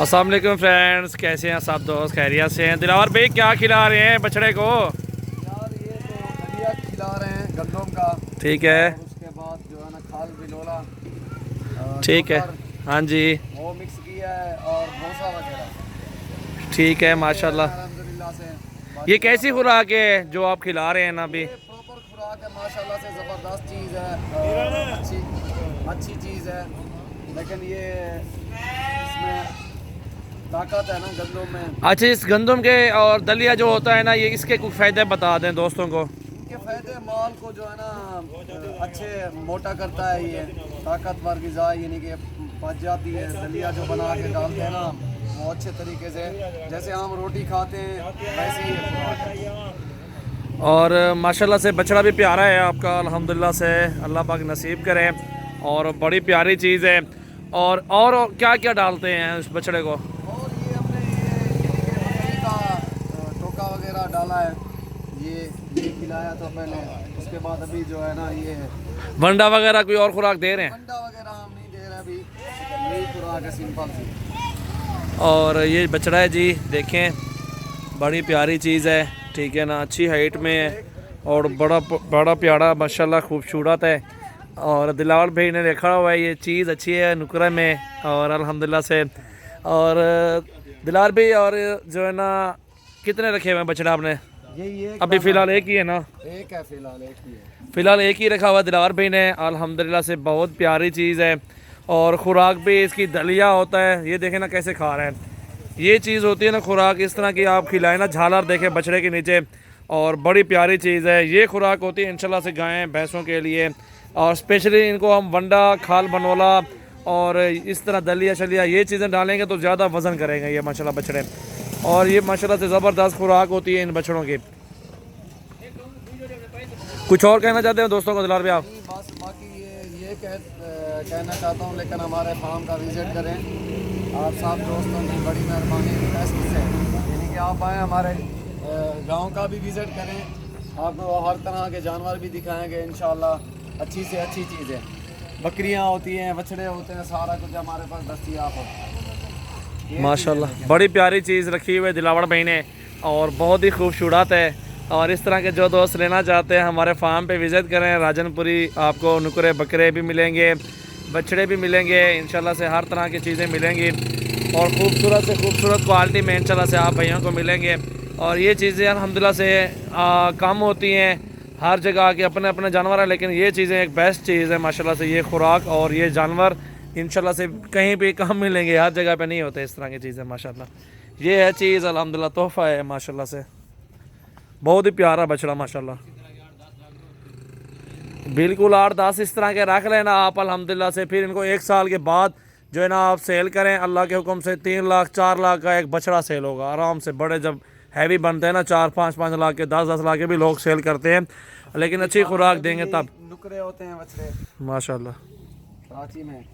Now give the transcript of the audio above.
अस्सलाम वालेकुम फ्रेंड्स, कैसे हैं सब दोस्त? खैरियत से हैं? दिलावर भाई क्या खिला रहे हैं बछड़े को? यार ये तो दलिया खिला रहे हैं गंदम का। ठीक है, और उसके बाद जो है ना खाल बिलोला ठीक है, हाँ जी, वो मिक्स किया है और भूसा वगैरह। ठीक है माशाल्लाह। अल्हम्दुलिल्लाह से ये कैसी खुराक है जो आप खिला रहे हैं ना अभी? ये प्रॉपर खुराक है माशाल्लाह से, ज़बरदस्त चीज़ है, अच्छी चीज़ है। लेकिन ये इसमें ताकत है ना गंदम में। अच्छा, इस गंदम के और दलिया जो होता है ना, ये इसके कुछ फ़ायदे बता दें दोस्तों को। इनके फायदे माल को जो है ना अच्छे मोटा करता है। ये ताकतवर ग़िज़ा यानी कि पच जाती है। दलिया जो बना के डालते हैं ना वो अच्छे तरीके से, जैसे हम रोटी खाते हैं वैसे ही खुराक है। और माशाल्लाह से बछड़ा भी प्यारा है आपका, अल्हम्दुलिल्लाह से, अल्लाह पाक नसीब करे। और बड़ी प्यारी चीज़ है। और क्या क्या डालते हैं उस बछड़े को? और ये अपने ये मकई का टोका वगैरह डाला है। ये खिलाया था पहले, उसके बाद अभी जो है ना ये वंडा वगैरह कोई और खुराक दे रहे हैं? अंडा वगैरह हम नहीं दे रहे अभी, यही खुराक है सिंपल सी। और ये बछड़ा है जी, देखें, बड़ी प्यारी चीज़ है, ठीक है ना, अच्छी हाइट में है और बड़ा बड़ा प्यारा माशाल्लाह खूबसूरत है। और दिलावर भाई ने देखा हुआ है, ये चीज़ अच्छी है नुकरा में, और अल्हम्दुलिल्लाह से। और दिलावर भाई, और जो है ना, कितने रखे हुए हैं बछड़ा आपने? ये अभी फ़िलहाल एक ही है ना? एक है, फिलहाल एक ही है। फ़िलहाल एक ही रखा हुआ दिलावर भाई ने, अल्हम्दुलिल्लाह से। बहुत प्यारी चीज़ है। और खुराक भी इसकी दलिया होता है, ये देखें ना कैसे खा रहे हैं। ये चीज़ होती है ना खुराक, इस तरह की आप खिलाएं ना, झालर देखें बछड़े के नीचे, और बड़ी प्यारी चीज़ है। ये खुराक होती है इंशाल्लाह से गायें भैंसों के लिए। और स्पेशली इनको हम वंडा, खाल बनोला और इस तरह दलिया शलिया ये चीज़ें डालेंगे तो ज़्यादा वज़न करेंगे ये माशाल्लाह बछड़े। और ये माशाल्लाह से ज़बरदस्त खुराक होती है इन बछड़ों की। कुछ और कहना चाहते हैं दोस्तों को दिलावर भाई आप? बस बाकी ये कहना चाहता हूँ, लेकिन हमारे फार्म का विज़िट करें। आप सब दोस्तों की बड़ी मेहरबानी रिक्वेस्ट से, यानी कि आप आएँ हमारे गांव का भी विज़िट करें। आपको हर तरह के जानवर भी दिखाएंगे इंशाल्लाह। अच्छी से अच्छी चीज़ें, बकरियां होती हैं, बछड़े होते हैं, सारा कुछ हमारे पास दस्तयाब हो। माशाल्लाह बड़ी प्यारी चीज़ रखी हुई है दिलावर भाई ने, और बहुत ही खूबसूरत है। और इस तरह के जो दोस्त लेना चाहते हैं हमारे फार्म पे विज़िट करें। राजनपुरी आपको नुकरे बकरे भी मिलेंगे, बछड़े भी मिलेंगे, इंशाल्लाह से हर तरह की चीज़ें मिलेंगी। और खूबसूरत से खूबसूरत क्वालिटी में इंशाल्लाह से आप भैया को मिलेंगे। और ये चीज़ें अल्हम्दुलिल्लाह से कम होती हैं हर जगह के, अपने अपने जानवर हैं, लेकिन ये चीज़ें एक बेस्ट चीज़ है माशाल्लाह से। ये खुराक और ये जानवर इंशाल्लाह से कहीं भी कम मिलेंगे, हर जगह पे नहीं होते इस तरह की चीज़ें माशाल्लाह। ये है चीज़ अल्हम्दुलिल्लाह, तोहफ़ा है माशाल्लाह से। बहुत ही प्यारा बछड़ा माशाल्लाह। बिल्कुल 8-10 इस तरह के रख लेना आप अल्हम्दुलिल्लाह से। फिर इनको 1 साल के बाद जो है ना आप सेल करें, अल्लाह के हुक्म से 3 लाख 4 लाख का एक बछड़ा सेल होगा आराम से। बड़े जब हैवी बनते हैं ना, 4-5 लाख के, 10-10 लाख के भी लोग सेल करते हैं, लेकिन अच्छी खुराक देंगे तब। नुकरे होते हैं बछड़े माशाल्लाह। कराची में।